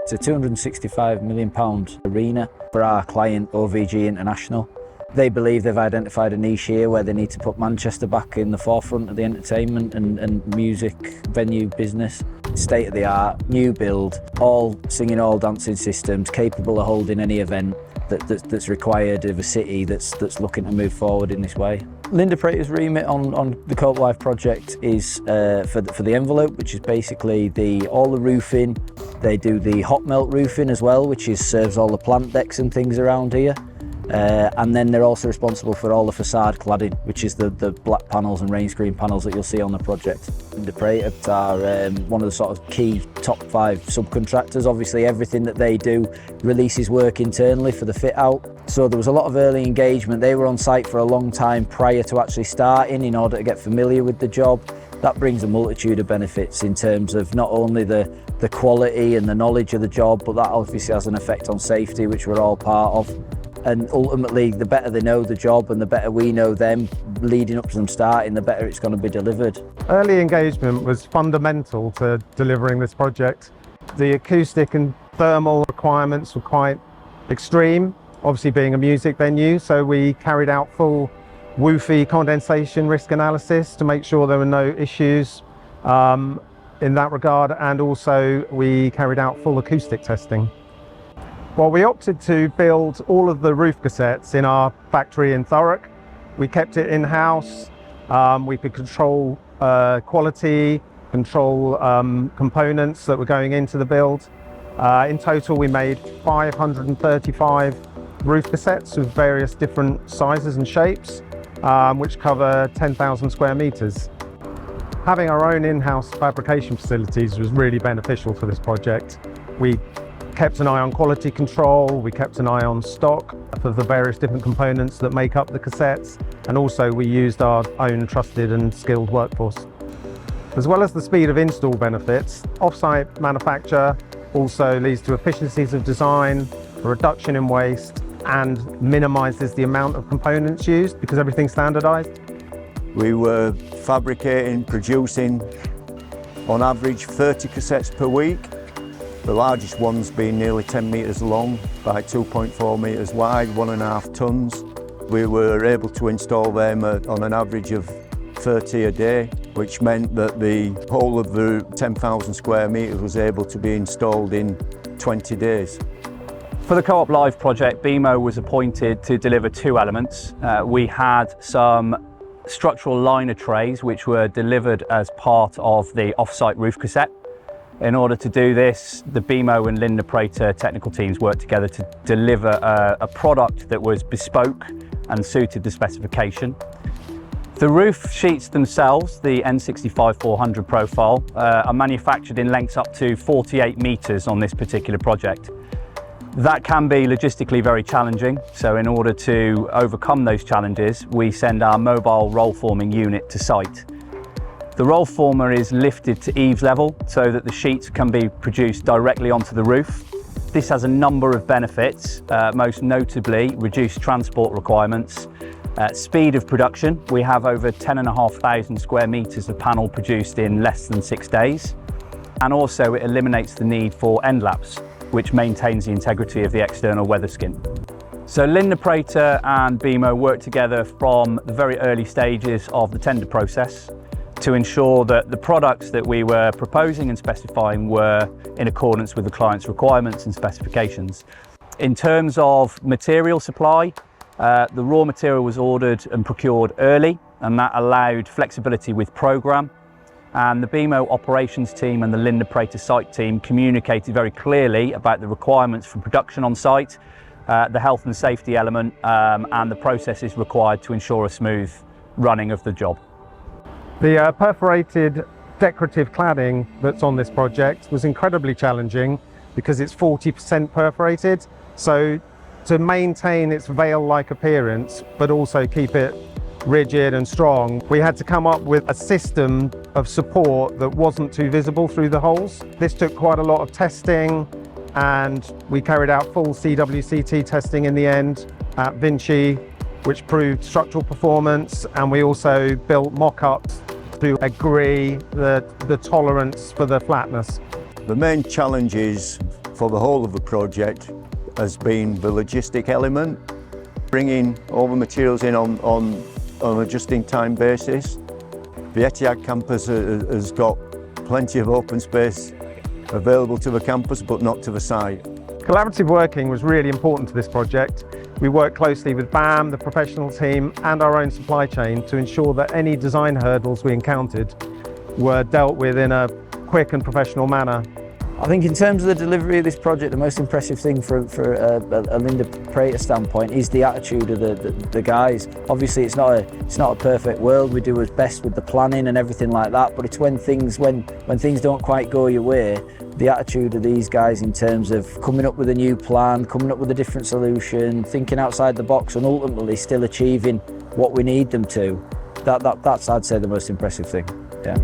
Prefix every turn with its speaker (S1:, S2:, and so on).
S1: It's a £265 million arena for our client OVG International. They believe they've identified a niche here where they need to put Manchester back in the forefront of the entertainment and music venue business. State of the art, new build, all singing, all dancing systems, capable of holding any event that's required of a city that's looking to move forward in this way. Linda Prater's remit on the Cope Life project is for the envelope, which is basically all the roofing. They do the hot melt roofing as well, which serves all the plant decks and things around here. And then they're also responsible for all the facade cladding, which is the black panels and rainscreen panels that you'll see on the project. Linda Prater are one of the sort of key top 5 subcontractors. Obviously everything that they do releases work internally for the fit out. So there was a lot of early engagement. They were on site for a long time prior to actually starting in order to get familiar with the job. That brings a multitude of benefits in terms of not only the quality and the knowledge of the job, but that obviously has an effect on safety, which we're all part of. And ultimately, the better they know the job and the better we know them leading up to them starting, the better it's going to be delivered.
S2: Early engagement was fundamental to delivering this project. The acoustic and thermal requirements were quite extreme, obviously being a music venue, so we carried out full WUFI condensation risk analysis to make sure there were no issues in that regard, and also we carried out full acoustic testing. Well, we opted to build all of the roof cassettes in our factory in Thurrock. We kept it in-house. We could control quality, control components that were going into the build. In total, we made 535 roof cassettes of various different sizes and shapes, which cover 10,000 square meters. Having our own in-house fabrication facilities was really beneficial for this project. We kept an eye on quality control, we kept an eye on stock of the various different components that make up the cassettes, and also we used our own trusted and skilled workforce. As well as the speed of install benefits, off-site manufacture also leads to efficiencies of design, a reduction in waste, and minimises the amount of components used because everything's standardised.
S3: We were fabricating, producing on average 30 cassettes per week. The largest ones being nearly 10 metres long by 2.4 metres wide, 1.5 tonnes. We were able to install them on an average of 30 a day, which meant that the whole of the 10,000 square metres was able to be installed in 20 days.
S4: For the Co-op Live project, BEMO was appointed to deliver 2 elements. We had some structural liner trays which were delivered as part of the off-site roof cassette. In order to do this, the BEMO and Linda Prater technical teams worked together to deliver a product that was bespoke and suited the specification. The roof sheets themselves, the N65-400 profile, are manufactured in lengths up to 48 metres on this particular project. That can be logistically very challenging, so in order to overcome those challenges, we send our mobile roll forming unit to site. The roll former is lifted to eaves level so that the sheets can be produced directly onto the roof. This has a number of benefits, most notably reduced transport requirements, speed of production. We have over 10,500 square metres of panel produced in less than 6 days. And also it eliminates the need for end laps, which maintains the integrity of the external weather skin. So Linda Prater and BEMO worked together from the very early stages of the tender process to ensure that the products that we were proposing and specifying were in accordance with the client's requirements and specifications. In terms of material supply, the raw material was ordered and procured early, and that allowed flexibility with programme. And the BEMO operations team and the Linda Prater site team communicated very clearly about the requirements for production on site, the health and safety element, and the processes required to ensure a smooth running of the job.
S2: The perforated decorative cladding that's on this project was incredibly challenging because it's 40% perforated. So to maintain its veil-like appearance, but also keep it rigid and strong, we had to come up with a system of support that wasn't too visible through the holes. This took quite a lot of testing, and we carried out full CWCT testing in the end at Vinci, which proved structural performance, and we also built mock-ups to agree the tolerance for the flatness.
S3: The main challenges for the whole of the project has been the logistic element, bringing all the materials in on a just-in-time basis. The Etihad campus has got plenty of open space available to the campus, but not to the site.
S2: Collaborative working was really important to this project. We worked closely with BAM, the professional team, and our own supply chain to ensure that any design hurdles we encountered were dealt with in a quick and professional manner.
S1: I think in terms of the delivery of this project, the most impressive thing for a Linde Prater standpoint is the attitude of the guys. Obviously it's not a perfect world, we do our best with the planning and everything like that, but it's when things don't quite go your way, the attitude of these guys in terms of coming up with a new plan, coming up with a different solution, thinking outside the box and ultimately still achieving what we need them to, that's I'd say the most impressive thing. Yeah.